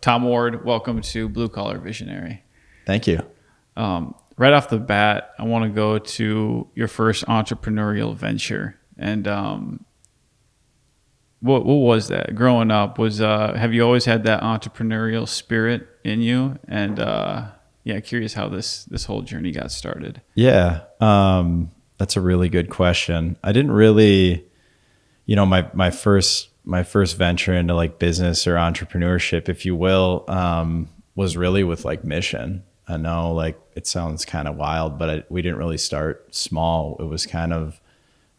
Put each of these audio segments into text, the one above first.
Tom Ward, welcome to Blue Collar Visionary. Thank you. Right off the bat, I want to go to your first entrepreneurial venture. And what was that? Growing up, have you always had that entrepreneurial spirit in you? And curious how this whole journey got started. Yeah, that's a really good question. I didn't really, my first venture into like business or entrepreneurship, if you will, was really with like Mission. I know like it sounds kind of wild, but we didn't really start small. It was kind of,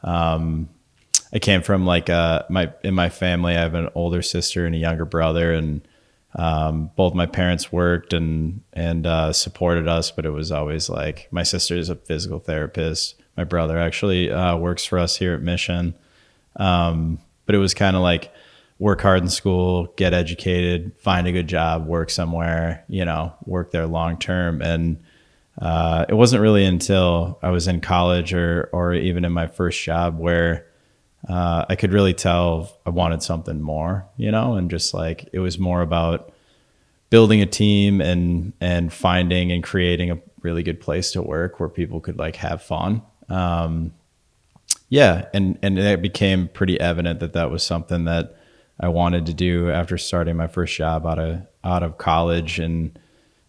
I came from like in my family, I have an older sister and a younger brother, and both my parents worked and supported us, but it was always like my sister is a physical therapist. My brother actually works for us here at Mission. But it was kind of like work hard in school, get educated, find a good job, work somewhere, work there long term. And it wasn't really until I was in college or even in my first job where I could really tell I wanted something more, and just like it was more about building a team and finding and creating a really good place to work where people could like have fun. And it became pretty evident that was something that I wanted to do after starting my first job out of college. And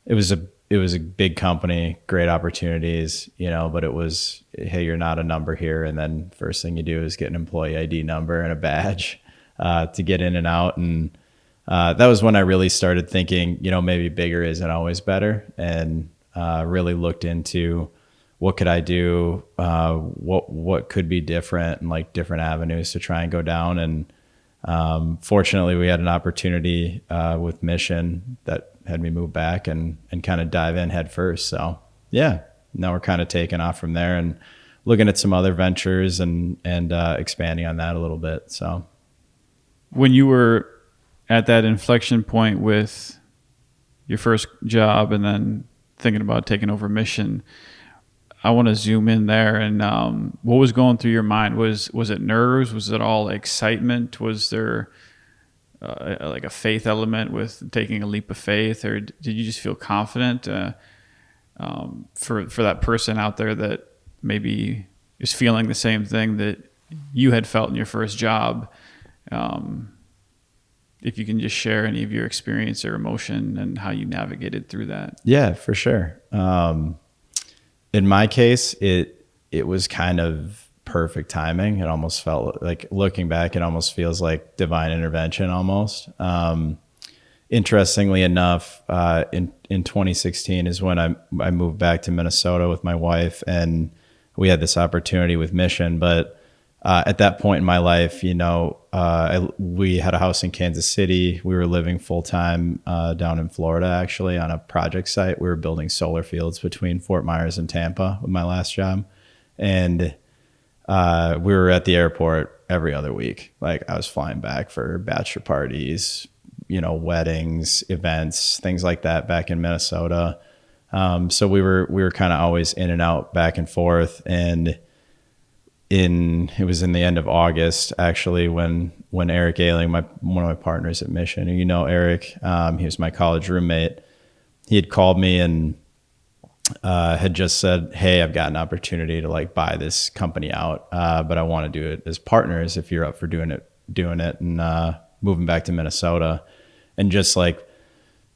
it was a big company, great opportunities, but it was, hey, you're not a number here. And then first thing you do is get an employee ID number and a badge to get in and out. And that was when I really started thinking, maybe bigger isn't always better, and really looked into what could I do, what could be different, and like different avenues to try and go down. And fortunately, we had an opportunity with Mission that had me move back and kind of dive in head first. So yeah, now we're kind of taking off from there and looking at some other ventures and expanding on that a little bit. So when you were at that inflection point with your first job and then thinking about taking over Mission, I want to zoom in there. And what was going through your mind? Was it nerves? Was it all excitement? Was there like a faith element with taking a leap of faith, or did you just feel confident for that person out there that maybe is feeling the same thing that you had felt in your first job? If you can just share any of your experience or emotion and how you navigated through that. Yeah, for sure. In my case, it was kind of perfect timing. It almost felt like, looking back, it almost feels like divine intervention almost. Interestingly enough, in 2016 is when I moved back to Minnesota with my wife, and we had this opportunity with Mission. But at that point in my life, we had a house in Kansas City. We were living full time down in Florida, actually, on a project site. We were building solar fields between Fort Myers and Tampa with my last job. And we were at the airport every other week. Like, I was flying back for bachelor parties, weddings, events, things like that back in Minnesota. So we were kind of always in and out, back and forth. And it was in the end of August, actually, when Eric Ailing, one of my partners at Mission, and Eric, he was my college roommate. He had called me and had just said, "Hey, I've got an opportunity to like buy this company out, but I want to do it as partners if you're up for doing it, and moving back to Minnesota." And just like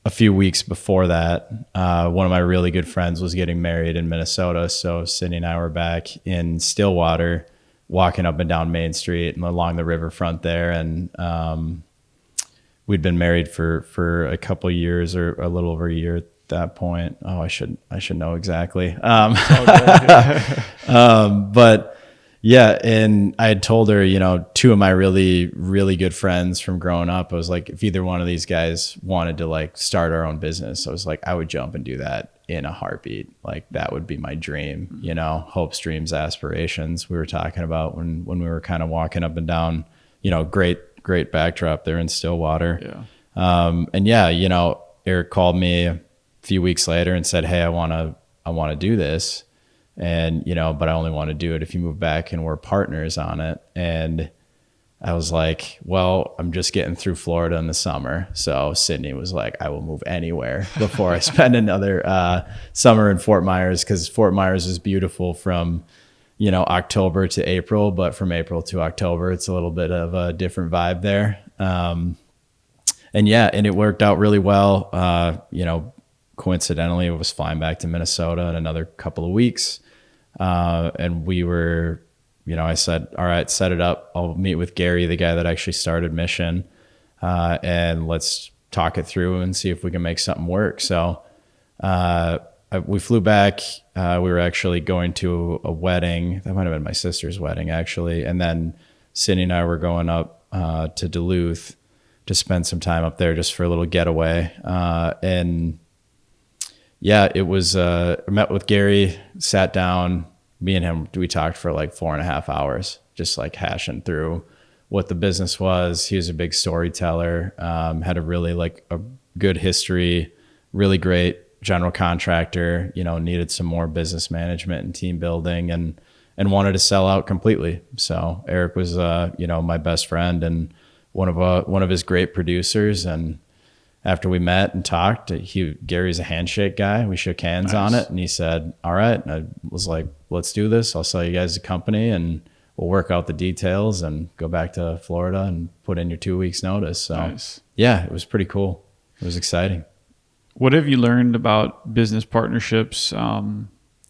a few weeks before that, one of my really good friends was getting married in Minnesota. So Sydney and I were back in Stillwater, walking up and down Main Street and along the riverfront there. And we'd been married for a couple of years, or a little over a year at that point. Oh, I should know exactly. But yeah, and I had told her, two of my really, really good friends from growing up, I was like, if either one of these guys wanted to like start our own business, I was like, I would jump and do that in a heartbeat. Like, that would be my dream, hopes, dreams, aspirations we were talking about when we were kind of walking up and down, great backdrop there in Stillwater. Yeah. And yeah, Eric called me a few weeks later and said, "Hey, I want to do this. And, but I only want to do it if you move back and we're partners on it." And I was like, well, I'm just getting through Florida in the summer. So Sydney was like, I will move anywhere before I spend another summer in Fort Myers, because Fort Myers is beautiful from, October to April, but from April to October, it's a little bit of a different vibe there. And it worked out really well. Coincidentally, I was flying back to Minnesota in another couple of weeks. And we were, I said, all right, set it up. I'll meet with Gary, the guy that actually started Mission, and let's talk it through and see if we can make something work. So we flew back. We were actually going to a wedding. That might have been my sister's wedding, actually. And then Sydney and I were going up to Duluth to spend some time up there just for a little getaway. It was, I met with Gary, sat down, me and him, we talked for like 4.5 hours, just like hashing through what the business was. He was a big storyteller, had a really a good history, really great general contractor, needed some more business management and team building, and wanted to sell out completely. So Eric was, my best friend and one of his great producers. And after we met and talked, Gary's a handshake guy. We shook hands on it, and he said, all right. And I was like, let's do this. I'll sell you guys a company and we'll work out the details and go back to Florida and put in your 2 weeks notice. So yeah, it was pretty cool. It was exciting. What have you learned about business partnerships?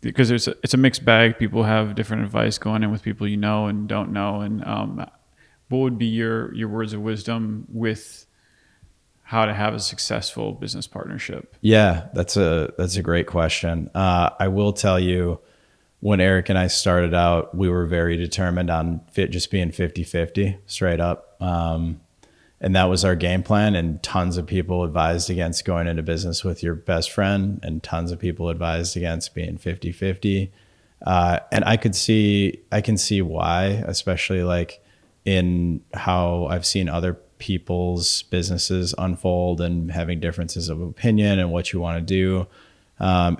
Because it's a mixed bag. People have different advice going in with people and don't know. And what would be your words of wisdom with how to have a successful business partnership? Yeah, that's a great question. I will tell you, when Eric and I started out, we were very determined on just being 50-50 straight up. And that was our game plan. And tons of people advised against going into business with your best friend, and tons of people advised against being 50-50. And I can see why, especially in how I've seen other people's businesses unfold and having differences of opinion and what you want to do.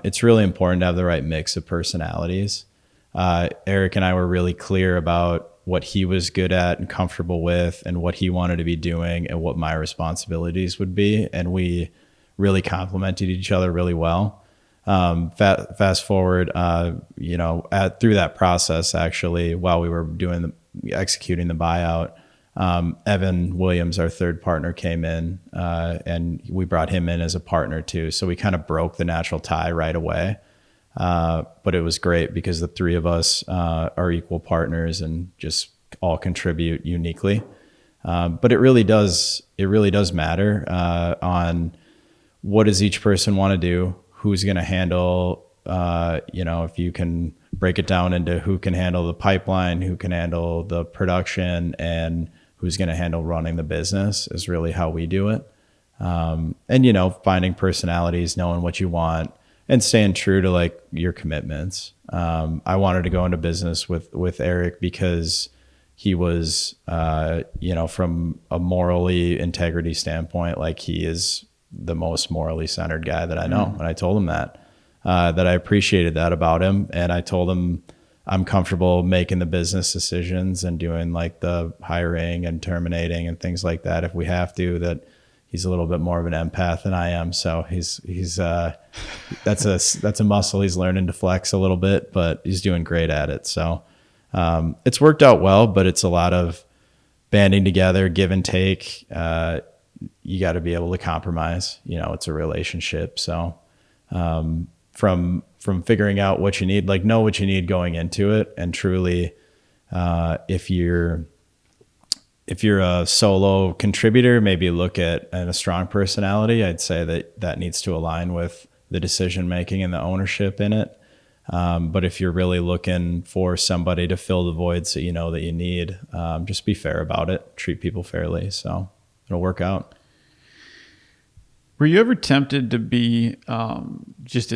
It's really important to have the right mix of personalities. Eric and I were really clear about what he was good at and comfortable with, and what he wanted to be doing, and what my responsibilities would be. And we really complemented each other really well. Fast forward, through that process, actually, while we were executing the buyout, Evan Williams, our third partner, came in, and we brought him in as a partner too. So we kind of broke the natural tie right away. But it was great because the three of us are equal partners and just all contribute uniquely. But it really does matter on what does each person want to do, who's going to handle, if you can break it down into who can handle the pipeline, who can handle the production, and who's going to handle running the business is really how we do it. And, finding personalities, knowing what you want, and staying true to your commitments. I wanted to go into business with Eric because he was, from a morally integrity standpoint, he is the most morally centered guy that I know. And I told him that I appreciated that about him. And I told him I'm comfortable making the business decisions and doing the hiring and terminating and things like that if we have to, that he's a little bit more of an empath than I am. So he's that's a muscle he's learning to flex a little bit, but he's doing great at it. So it's worked out well, but it's a lot of banding together, give and take. You got to be able to compromise. It's a relationship. So from figuring out what you need, know what you need going into it, and truly, if you're a solo contributor, maybe look at a strong personality. I'd say that needs to align with the decision making and the ownership in it. But if you're really looking for somebody to fill the voids that that you need, just be fair about it. Treat people fairly, so it'll work out. Were you ever tempted to be just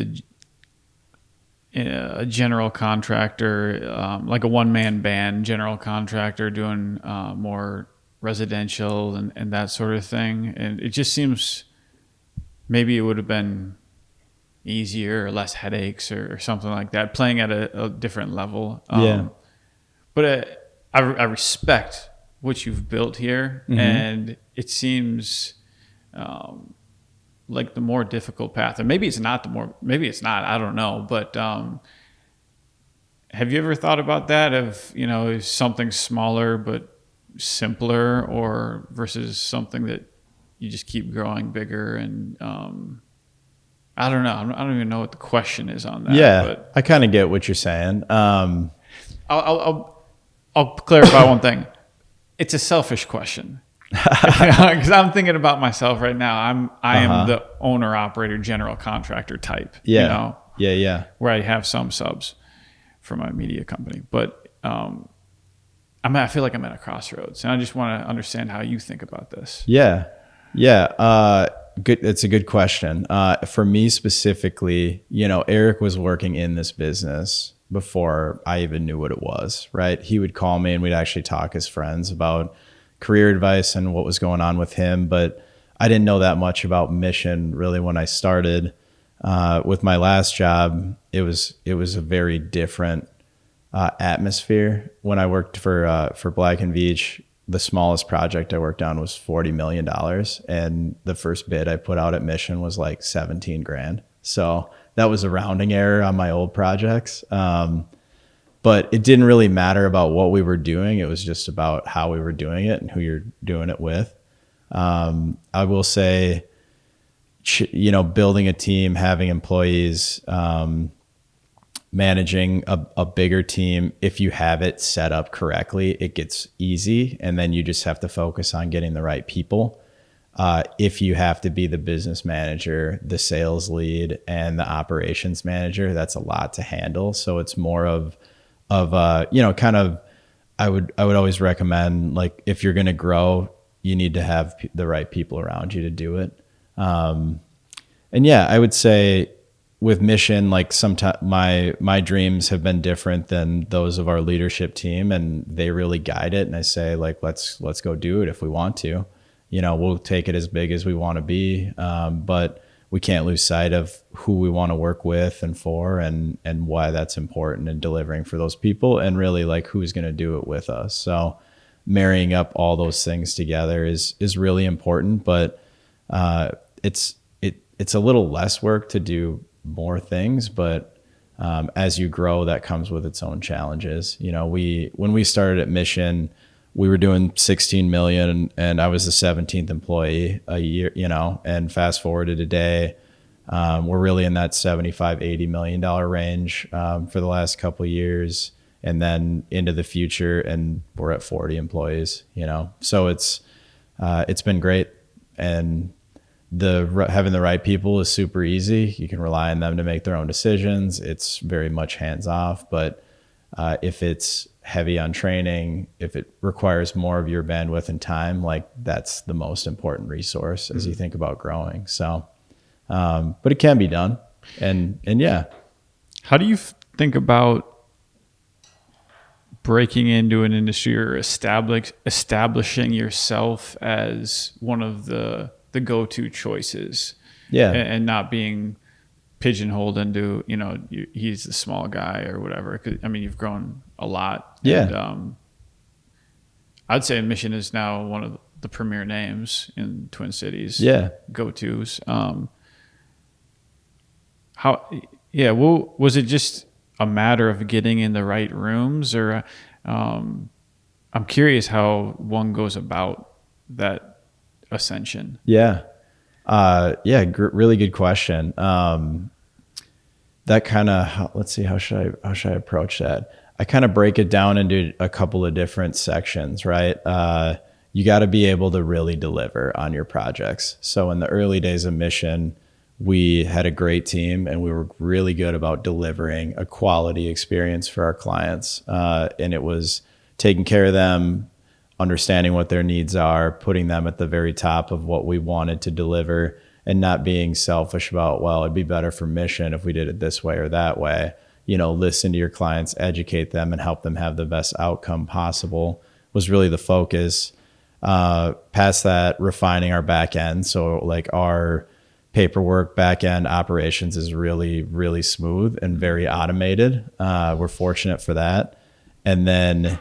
a general contractor, like a one-man band general contractor doing more residential and that sort of thing? And it just seems maybe it would have been easier or less headaches or something like that, playing at a different level. Yeah. But I respect what you've built here, and it seems like the more difficult path, and maybe it's not I don't know, but have you ever thought about that, of something smaller but simpler, or versus something that you just keep growing bigger? And I don't know, I don't even know what the question is on that. Yeah, but I kind of get what you're saying. I'll clarify one thing. It's a selfish question. Because I'm thinking about myself right now. I am the owner, operator, general contractor type. Yeah. Yeah. Where I have some subs for my media company, but I feel like I'm at a crossroads, and I just want to understand how you think about this. Yeah. Good. It's a good question. For me specifically, Eric was working in this business before I even knew what it was, right? He would call me and we'd actually talk as friends about career advice and what was going on with him. But I didn't know that much about Mission really when I started. With my last job, it was a very different atmosphere. When I worked for Black and Veatch, the smallest project I worked on was $40 million. And the first bid I put out at Mission was like 17 grand. So that was a rounding error on my old projects. But it didn't really matter about what we were doing. It was just about how we were doing it and who you're doing it with. I will say, building a team, having employees, managing a bigger team, if you have it set up correctly, it gets easy. And then you just have to focus on getting the right people. If you have to be the business manager, the sales lead, and the operations manager, that's a lot to handle. So it's more of kind of, I would always recommend, like, if you're going to grow, you need to have the right people around you to do it. And yeah, I would say with Mission, like, sometimes my dreams have been different than those of our leadership team, and they really guide it. And I say, like, let's go do it if we want to. We'll take it as big as we want to be, but we can't lose sight of who we want to work with and for, and why that's important in delivering for those people, and really, like, who's going to do it with us. So marrying up all those things together is really important, but it's a little less work to do more things, but as you grow, that comes with its own challenges. When we started at Mission, we were doing 16 million, and I was the 17th employee a year, and fast forward to today, we're really in that $75-80 million range for the last couple of years, and then into the future, and we're at 40 employees, so it's been great. And having the right people is super easy. You can rely on them to make their own decisions. It's very much hands off, but if it's heavy on training, if it requires more of your bandwidth and time, like, that's the most important resource as you think about growing. So, but it can be done. And yeah. How do you think about breaking into an industry or establishing yourself as one of the go-to choices? Yeah. And not being pigeonholed into, he's the small guy or whatever. 'Cause, you've grown a lot. Yeah. And, I'd say Mission is now one of the premier names in Twin Cities. Yeah. Go-tos. Was it just a matter of getting in the right rooms, or I'm curious how one goes about that ascension? Yeah. Really good question. That kind of, let's see, how should I approach that? I kind of break it down into a couple of different sections, right? You got to be able to really deliver on your projects. So in the early days of Mission, we had a great team, and we were really good about delivering a quality experience for our clients. And it was taking care of them, understanding what their needs are, putting them at the very top of what we wanted to deliver, and not being selfish about, well, it'd be better for Mission if we did it this way or that way. Listen to your clients, educate them, and help them have the best outcome possible was really the focus. Past that, refining our back end. So, like, our paperwork, back end operations is really, really smooth and very automated. We're fortunate for that. And then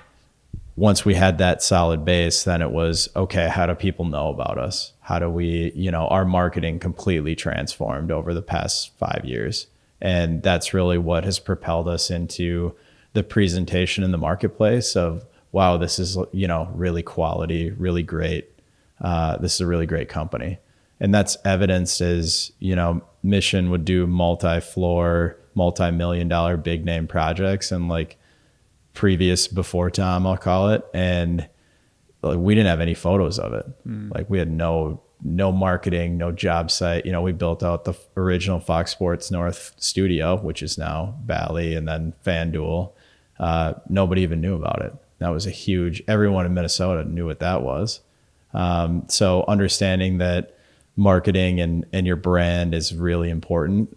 once we had that solid base, then it was, okay, how do people know about us? How do we, our marketing completely transformed over the past 5 years. And that's really what has propelled us into the presentation in the marketplace of, wow, this is, really quality, really great. This is a really great company. And that's evidenced as, Mission would do multi-floor, multi-million-dollar big name projects and like previous before Tom, I'll call it. And like, we didn't have any photos of it. Like we had no marketing, no job site. We built out the original Fox Sports North studio, which is now Bally and then FanDuel. Nobody even knew about it. That was everyone in Minnesota knew what that was. So understanding that marketing and your brand is really important.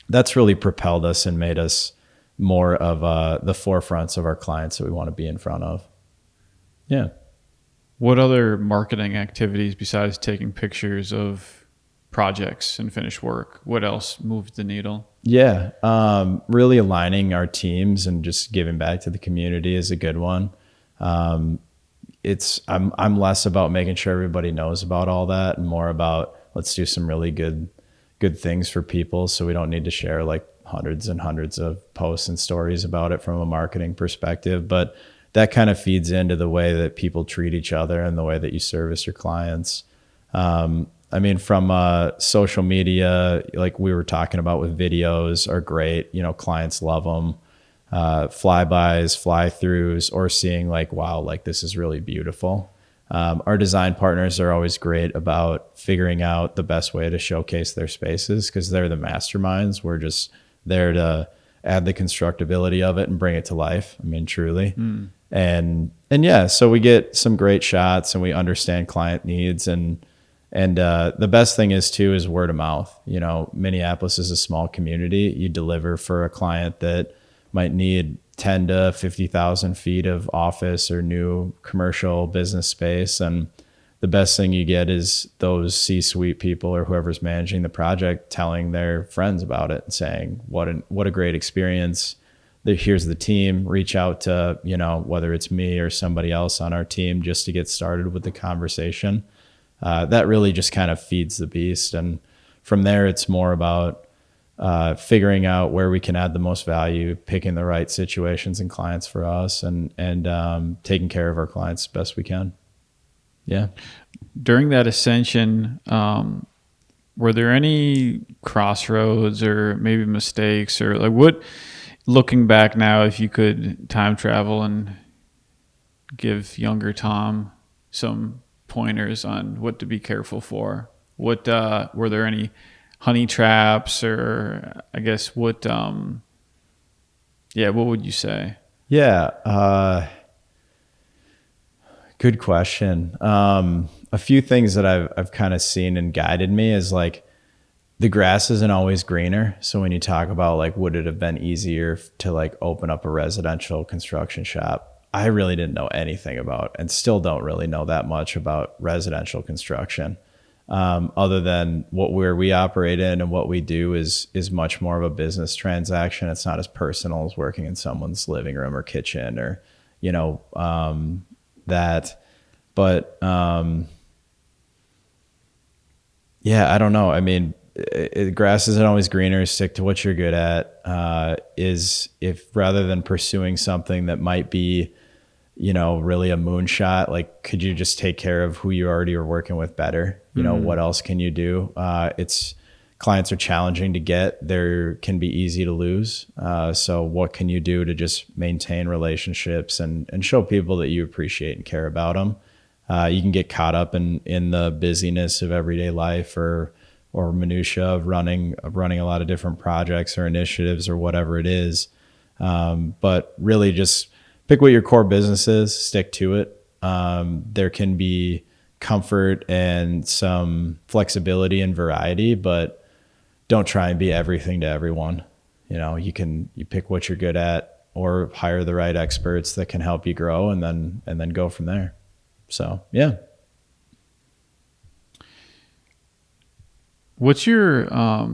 That's really propelled us and made us more of the forefronts of our clients that we want to be in front of. Yeah. What other marketing activities besides taking pictures of projects and finished work? What else moved the needle? Yeah. Really aligning our teams and just giving back to the community is a good one. I'm less about making sure everybody knows about all that and more about let's do some really good things for people. So we don't need to share like hundreds and hundreds of posts and stories about it from a marketing perspective, but that kind of feeds into the way that people treat each other and the way that you service your clients. From social media, like we were talking about with videos are great. Clients love them. Flybys, fly-throughs, or seeing like, wow, like this is really beautiful. Our design partners are always great about figuring out the best way to showcase their spaces because they're the masterminds. We're just there to add the constructability of it and bring it to life. Truly. And yeah, so we get some great shots and we understand client needs and the best thing is word of mouth. Minneapolis is a small community. You deliver for a client that might need 10 to 50,000 feet of office or new commercial business space. And the best thing you get is those C-suite people or whoever's managing the project telling their friends about it and saying, what a great experience. Here's the team. Reach out to, whether it's me or somebody else on our team just to get started with the conversation. That really just kind of feeds the beast. And from there, it's more about figuring out where we can add the most value, picking the right situations and clients for us, and taking care of our clients as best we can. Yeah. During that ascension, were there any crossroads or maybe mistakes or like what, looking back now, if you could time travel and give younger Tom some pointers on what to be careful for, what were there any honey traps or I guess what would you say? Yeah. Good question. A few things that I've kind of seen and guided me is like the grass isn't always greener. So when you talk about like, would it have been easier to like open up a residential construction shop? I really didn't know anything about and still don't really know that much about residential construction. Other than where we operate in and what we do is much more of a business transaction. It's not as personal as working in someone's living room or kitchen or, that. But I don't know. Grass isn't always greener. Stick to what you're good at. Is if rather than pursuing something that might be, really a moonshot, like could you just take care of who you already are working with better? What else can you do? Clients are challenging to get. They can be easy to lose. So what can you do to just maintain relationships and show people that you appreciate and care about them? You can get caught up in the busyness of everyday life or minutia of running a lot of different projects or initiatives or whatever it is. But really just pick what your core business is, stick to it. There can be comfort and some flexibility and variety, but don't try and be everything to everyone. You pick what you're good at or hire the right experts that can help you grow and then go from there. So, yeah. What's your, I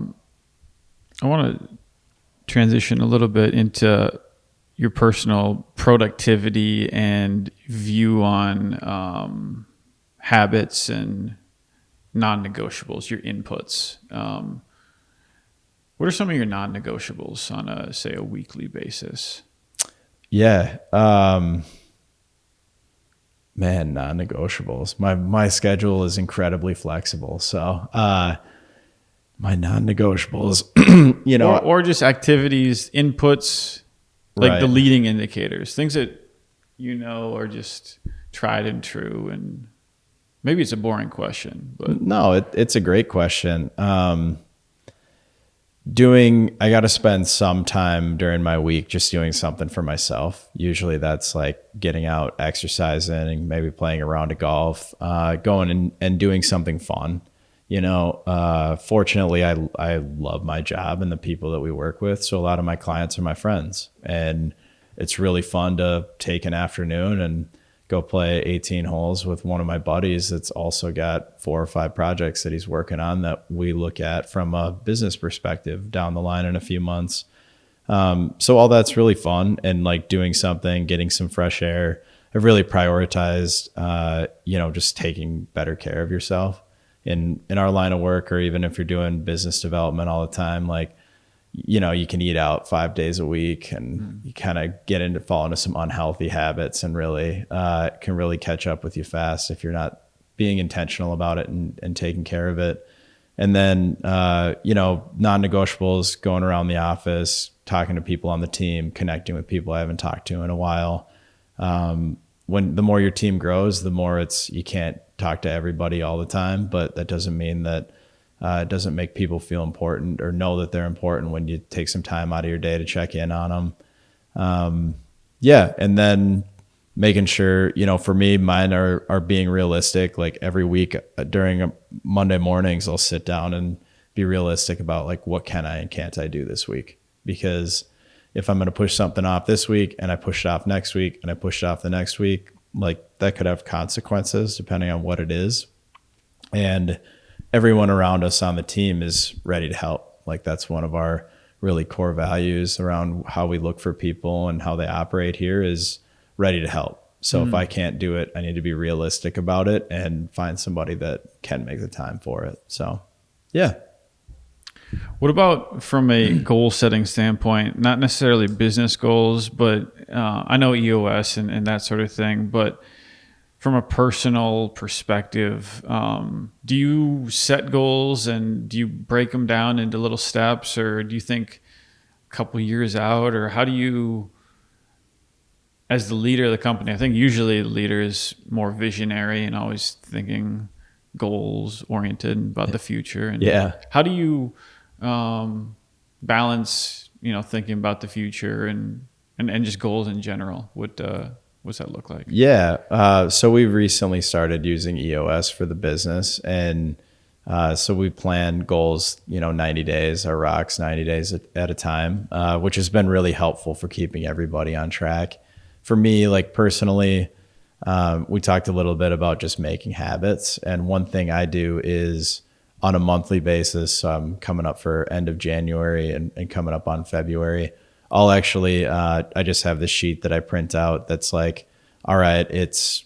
want to transition a little bit into your personal productivity and view on habits and non-negotiables, your inputs. What are some of your non-negotiables on a weekly basis? Yeah. Man, non-negotiables. My schedule is incredibly flexible. So, my non-negotiables, or just activities, inputs, like the Right. leading indicators, things that are just tried and true. And maybe it's a boring question, but No, it's a great question. I got to spend some time during my week just doing something for myself. Usually that's like getting out, exercising, and maybe playing a round of golf, going and doing something fun. Fortunately, I love my job and the people that we work with. So a lot of my clients are my friends, and it's really fun to take an afternoon and go play 18 holes with one of my buddies that's also got 4 or 5 projects that he's working on that we look at from a business perspective down the line in a few months. So all that's really fun, and like doing something, getting some fresh air. I've really prioritized, just taking better care of yourself in our line of work, or even if you're doing business development all the time, like, you can eat out 5 days a week, and you kind of fall into some unhealthy habits, and really can really catch up with you fast if you're not being intentional about it and taking care of it. And then, non-negotiables, going around the office, talking to people on the team, connecting with people I haven't talked to in a while. When the more your team grows, the more you can't talk to everybody all the time, but that doesn't mean that it doesn't make people feel important or know that they're important when you take some time out of your day to check in on them. And then making sure, for me, mine are being realistic. Like every week during Monday mornings, I'll sit down and be realistic about like, what can I and can't I do this week? Because if I'm going to push something off this week and I push it off next week and I push it off the next week, like that could have consequences depending on what it is. And everyone around us on the team is ready to help. Like that's one of our really core values around how we look for people and how they operate here, is ready to help. So if I can't do it, I need to be realistic about it and find somebody that can make the time for it. So, yeah. What about from a goal setting standpoint? Not necessarily business goals, but I know EOS and that sort of thing, but from a personal perspective, do you set goals and do you break them down into little steps, or do you think a couple years out, or how do you, as the leader of the company, I think usually the leader is more visionary and always thinking goals oriented about the future. And Yeah. how do you balance, thinking about the future and just goals in general? What's that look like? Yeah. So we recently started using EOS for the business. And so we plan goals, 90 days, our rocks 90 days at a time, which has been really helpful for keeping everybody on track. For me, like personally, we talked a little bit about just making habits. And one thing I do is on a monthly basis, coming up for end of January and coming up on February, I'll actually, I just have this sheet that I print out that's like, all right, it's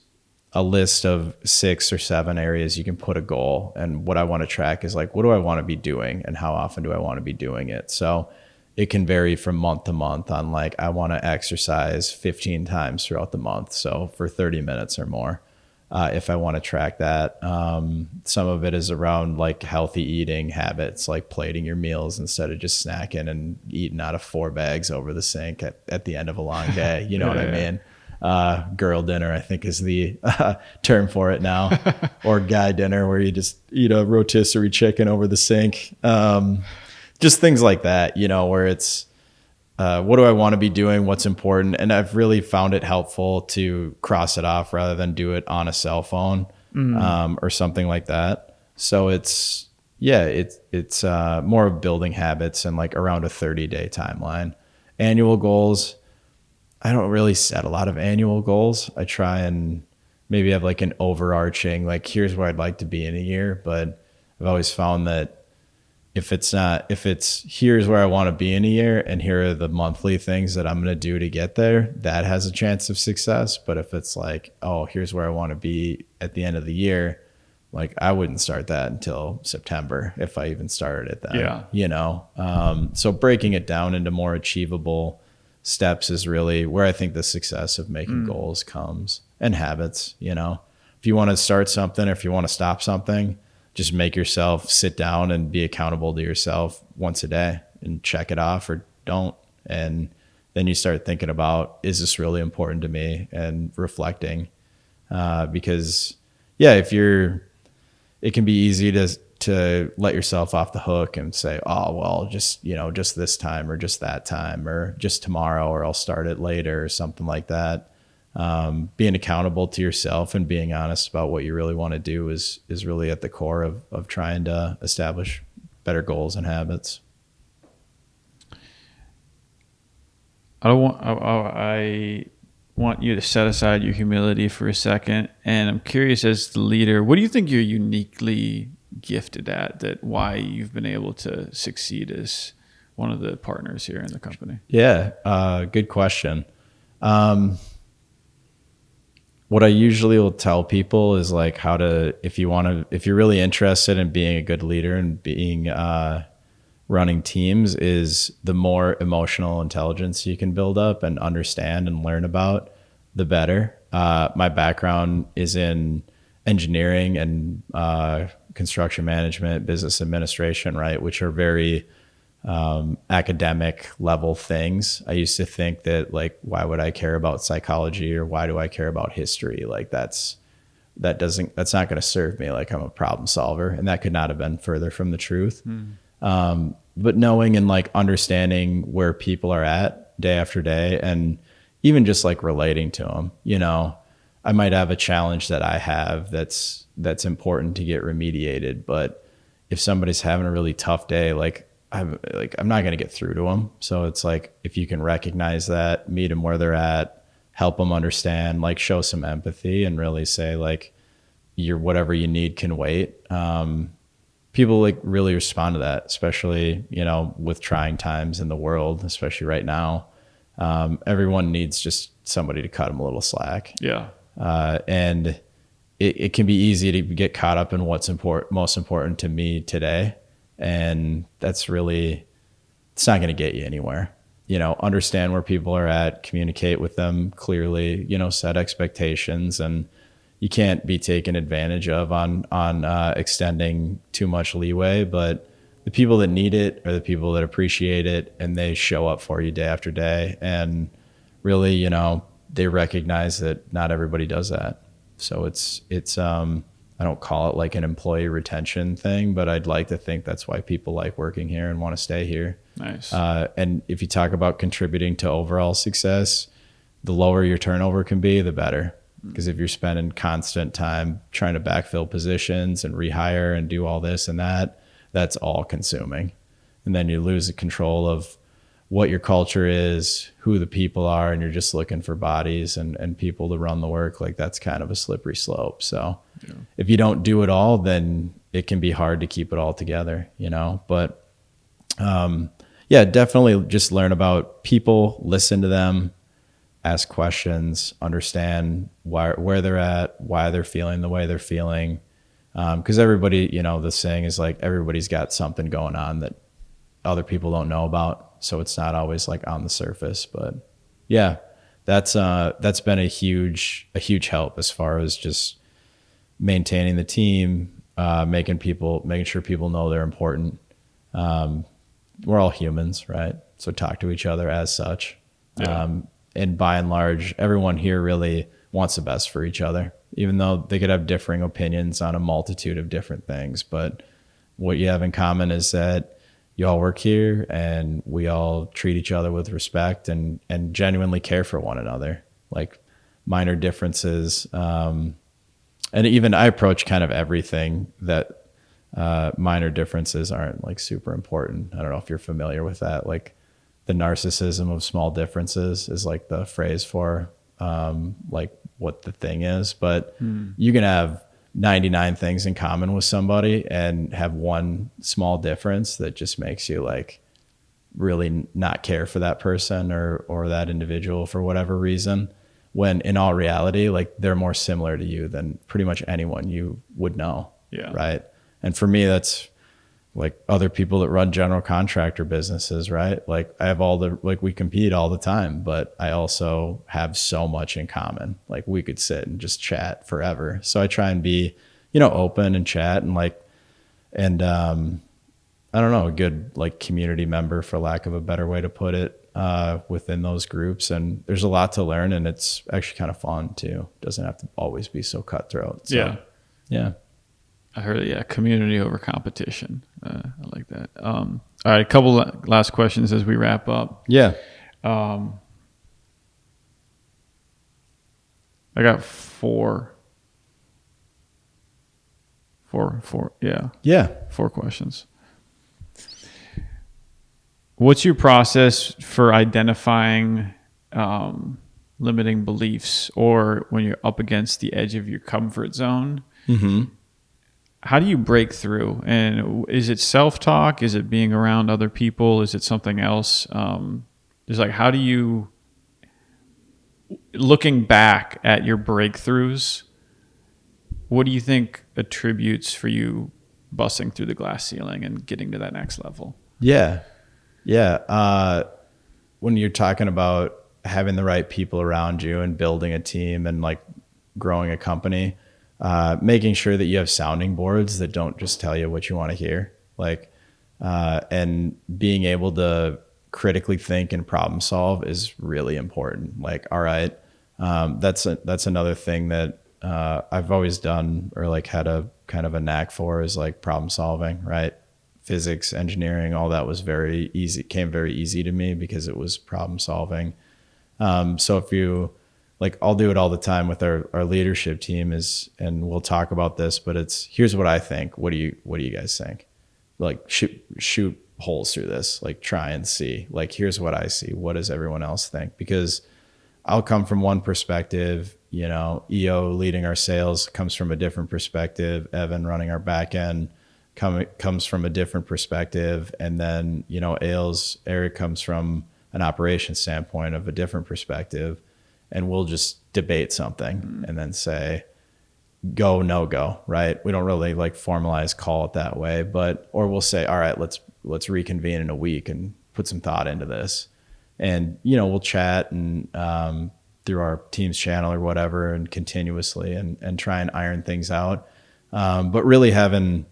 a list of 6 or 7 areas you can put a goal. And what I want to track is like, what do I want to be doing and how often do I want to be doing it? So it can vary from month to month on like, I want to exercise 15 times throughout the month. So for 30 minutes or more. If I want to track that. Some of it is around like healthy eating habits, like plating your meals instead of just snacking and eating out of 4 bags over the sink at the end of a long day. You know what I mean? Girl dinner, I think, is the term for it now, or guy dinner, where you just eat a rotisserie chicken over the sink. Just things like that, where it's, what do I want to be doing? What's important? And I've really found it helpful to cross it off rather than do it on a cell phone, or something like that. So it's more of building habits and like around a 30-day timeline. Annual goals, I don't really set a lot of annual goals. I try and maybe have like an overarching, like, here's where I'd like to be in a year. But I've always found that if it's here's where I want to be in a year and here are the monthly things that I'm going to do to get there, that has a chance of success. But if it's like, oh, here's where I want to be at the end of the year, like I wouldn't start that until September if I even started it then. Yeah. You know, so breaking it down into more achievable steps is really where I think the success of making goals comes, and habits. You know, if you want to start something or if you want to stop something, just make yourself sit down and be accountable to yourself once a day and check it off or don't. And then you start thinking about, is this really important to me, and reflecting, because it can be easy to let yourself off the hook and say, oh, well, just this time or just that time or just tomorrow, or I'll start it later or something like that. Being accountable to yourself and being honest about what you really want to do is really at the core of trying to establish better goals and habits. I want you to set aside your humility for a second, and I'm curious, as the leader, what do you think you're uniquely gifted at, that why you've been able to succeed as one of the partners here in the company? Yeah, good question. What I usually will tell people is like if you're really interested in being a good leader and being running teams, is the more emotional intelligence you can build up and understand and learn about, the better. My background is in engineering and construction management, business administration, right, which are very academic level things. I used to think that, like, why would I care about psychology, or why do I care about history? Like that's not going to serve me. Like, I'm a problem solver, and that could not have been further from the truth. But knowing and like understanding where people are at day after day, and even just like relating to them, you know, I might have a challenge that I have that's important to get remediated, but if somebody's having a really tough day, I'm not going to get through to them. So it's like, if you can recognize that, meet them where they're at, help them understand, like show some empathy, and really say like, whatever you need can wait. People like really respond to that, especially, you know, with trying times in the world, especially right now. Everyone needs just somebody to cut them a little slack. Yeah. And it can be easy to get caught up in what's most important to me today. And it's not going to get you anywhere. You know, understand where people are at, communicate with them clearly, you know, set expectations, and you can't be taken advantage of on extending too much leeway. But the people that need it are the people that appreciate it, and they show up for you day after day. And really, you know, they recognize that not everybody does that. So it's I don't call it like an employee retention thing, but I'd like to think that's why people like working here and want to stay here. Nice. And if you talk about contributing to overall success, the lower your turnover can be, the better. Because if you're spending constant time trying to backfill positions and rehire and do all this and that, that's all consuming. And then you lose the control of what your culture is, who the people are, and you're just looking for bodies and people to run the work. Like, that's kind of a slippery slope. So if you don't do it all, then it can be hard to keep it all together, you know. But definitely just learn about people, listen to them, ask questions, understand where they're at, why they're feeling the way they're feeling. Because everybody, you know, the saying is like, everybody's got something going on that other people don't know about. So it's not always like on the surface. But yeah, that's been a huge help as far as just maintaining the team, making sure people know they're important. We're all humans, right? So talk to each other as such. Yeah. And by and large, everyone here really wants the best for each other, even though they could have differing opinions on a multitude of different things. But what you have in common is that you all work here, and we all treat each other with respect and genuinely care for one another. Like, minor differences. And even I approach kind of everything that minor differences aren't like super important. I don't know if you're familiar with that. Like, the narcissism of small differences is like the phrase for like what the thing is. But you can have 99 things in common with somebody and have one small difference that just makes you like really not care for that person or that individual for whatever reason, when in all reality, like they're more similar to you than pretty much anyone you would know. Yeah. Right. And for me, that's like other people that run general contractor businesses, right? Like I have we compete all the time, but I also have so much in common. Like we could sit and just chat forever. So I try and be, open and chat and I don't know, a good like community member, for lack of a better way to put it, within those groups. And there's a lot to learn, and it's actually kind of fun too. It doesn't have to always be so cutthroat. So, Yeah. Yeah. I heard, community over competition. I like that. All right, a couple last questions as we wrap up. Yeah. I got four. Yeah. Yeah. 4 questions. What's your process for identifying limiting beliefs, or when you're up against the edge of your comfort zone? Mm-hmm. How do you break through? And is it self-talk? Is it being around other people? Is it something else? Just like, how do you, looking back at your breakthroughs, what do you think attributes for you busting through the glass ceiling and getting to that next level? Yeah. Yeah. When you're talking about having the right people around you and building a team and like growing a company, making sure that you have sounding boards that don't just tell you what you want to hear, and being able to critically think and problem solve is really important. Like, all right, that's another thing that I've always done, or like had a kind of a knack for, is like problem solving, right? Physics, engineering, all that was very easy, came very easy to me because it was problem solving. So if you, like, I'll do it all the time with our leadership team, and we'll talk about this, but it's, here's what I think. What do you guys think? Like shoot holes through this, like try and see, like, here's what I see. What does everyone else think? Because I'll come from one perspective, EO leading our sales comes from a different perspective. Evan running our back end comes from a different perspective. And then, Eric comes from an operations standpoint of a different perspective. And we'll just debate something and then say, go, no go, right? We don't really like formalize call it that way, or we'll say, all right, let's reconvene in a week and put some thought into this. And, we'll chat and, through our Teams channel or whatever, and continuously and try and iron things out. But really having,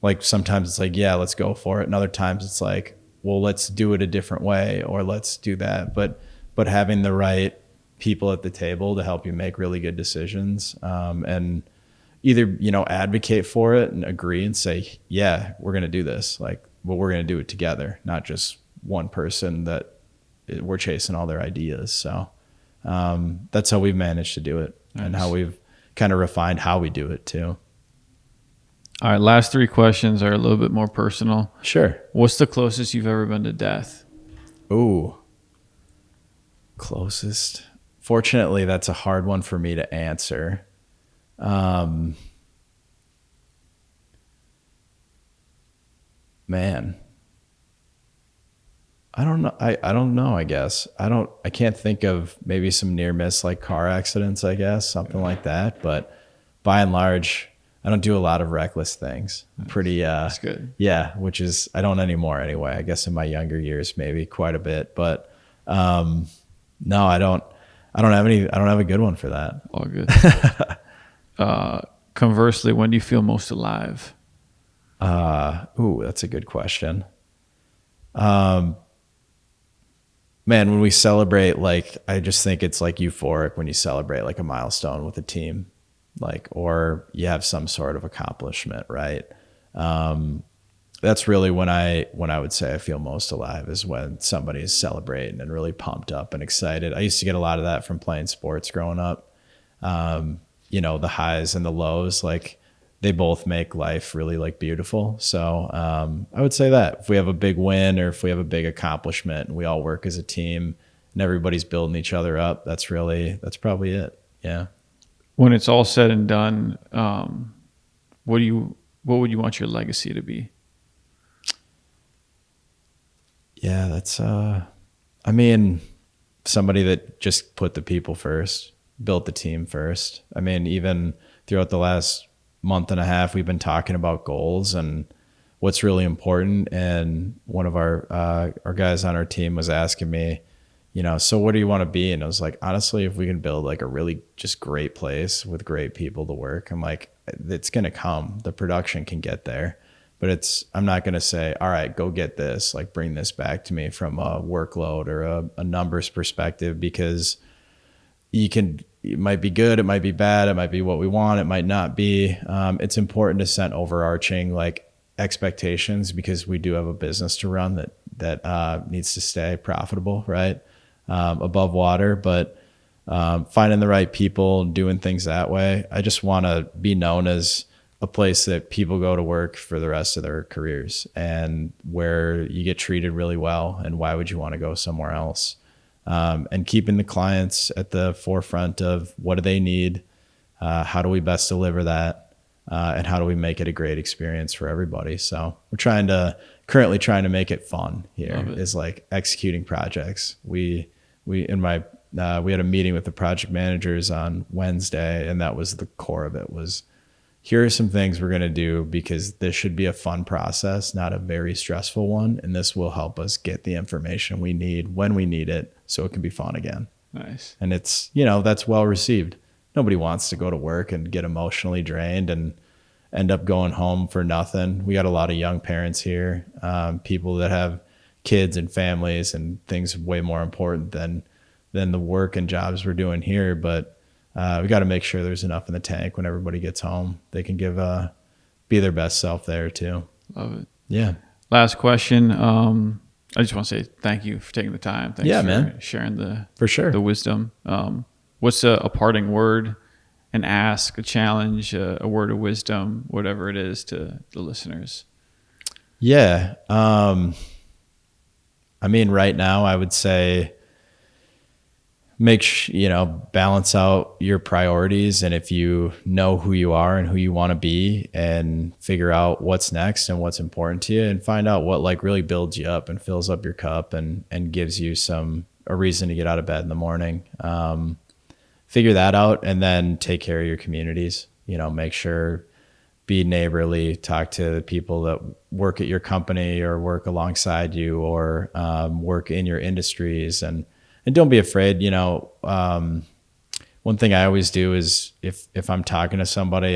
like, sometimes it's like, yeah, let's go for it. And other times it's like, well, let's do it a different way, or let's do that. But having the right people at the table to help you make really good decisions, and either, advocate for it and agree and say, yeah, we're going to do this. Like, well, we're going to do it together, not just one person that we're chasing all their ideas. So, that's how we've managed to do it. Nice. And how we've kind of refined how we do it too. All right. Last 3 questions are a little bit more personal. Sure. What's the closest you've ever been to death? Ooh, closest. Fortunately, that's a hard one for me to answer. Man, I don't know. I don't know, I guess. I can't think of, maybe some near miss, like car accidents, I guess, something like that. But by and large, I don't do a lot of reckless things. I'm pretty, that's good. Yeah, which is, I don't anymore anyway. I guess in my younger years, maybe quite a bit, but, no, I don't have a good one for that. All good. Conversely, when do you feel most alive? Ooh, that's a good question. Man, when we celebrate, like, I just think it's like euphoric when you celebrate like a milestone with a team, like, or you have some sort of accomplishment, right? That's really when I would say I feel most alive, is when somebody is celebrating and really pumped up and excited. I used to get a lot of that from playing sports growing up. The highs and the lows, like, they both make life really, like, beautiful. So I would say that if we have a big win, or if we have a big accomplishment and we all work as a team and everybody's building each other up, that's probably it. Yeah. When it's all said and done, what would you want your legacy to be? Yeah, that's I mean, somebody that just put the people first, built the team first. I mean, even throughout the last month and a half, we've been talking about goals and what's really important. And one of our guys on our team was asking me, so what do you want to be? And I was like, honestly, if we can build like a really just great place with great people to work, I'm like, it's going to come. The production can get there. But I'm not going to say, all right, go get this, like bring this back to me from a workload or a numbers perspective, because it might be good, it might be bad, it might be what we want, it might not be. It's important to set overarching like expectations, because we do have a business to run that needs to stay profitable, right? Above water, but finding the right people, doing things that way. I just want to be known as a place that people go to work for the rest of their careers, and where you get treated really well. And why would you want to go somewhere else? And keeping the clients at the forefront of what do they need? How do we best deliver that? And how do we make it a great experience for everybody? So we're currently trying to make it fun here, is like executing projects. We had a meeting with the project managers on Wednesday, and that was the core of it. Was, here are some things we're going to do, because this should be a fun process, not a very stressful one. And this will help us get the information we need when we need it, so it can be fun again. Nice. And it's, that's well received. Nobody wants to go to work and get emotionally drained and end up going home for nothing. We got a lot of young parents here, people that have kids and families and things way more important than the work and jobs we're doing here. But we got to make sure there's enough in the tank when everybody gets home. They can be their best self there too. Love it. Yeah. Last question. I just want to say thank you for taking the time. Thanks for man. sharing the wisdom. What's a parting word, an ask, a challenge, a word of wisdom, whatever it is, to the listeners? Yeah. I mean, right now I would say, balance out your priorities. And if you know who you are and who you want to be, and figure out what's next and what's important to you, and find out what like really builds you up and fills up your cup and gives you a reason to get out of bed in the morning. Figure that out, and then take care of your communities. Make sure, be neighborly, talk to the people that work at your company or work alongside you, or work in your industries, and don't be afraid. One thing I always do is, if I'm talking to somebody,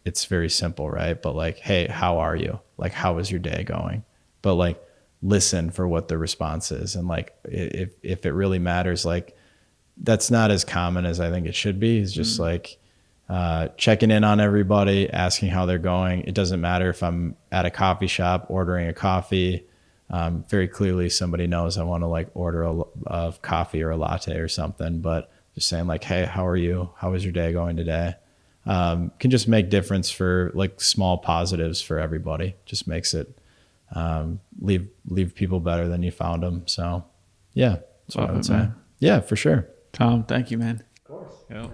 it's very simple, right? But like, hey, how are you? Like, how is your day going? But like, listen for what the response is. And like, if it really matters, like, that's not as common as I think it should be. It's just like checking in on everybody, asking how they're going. It doesn't matter if I'm at a coffee shop ordering a coffee. Very clearly somebody knows I want to like order a coffee or a latte or something, but just saying like, hey, how are you? How is your day going today? Can just make difference for like small positives for everybody. Just makes it, leave people better than you found them. So yeah, that's what I would say. Yeah, for sure. Tom, thank you, man. Of course. Yep.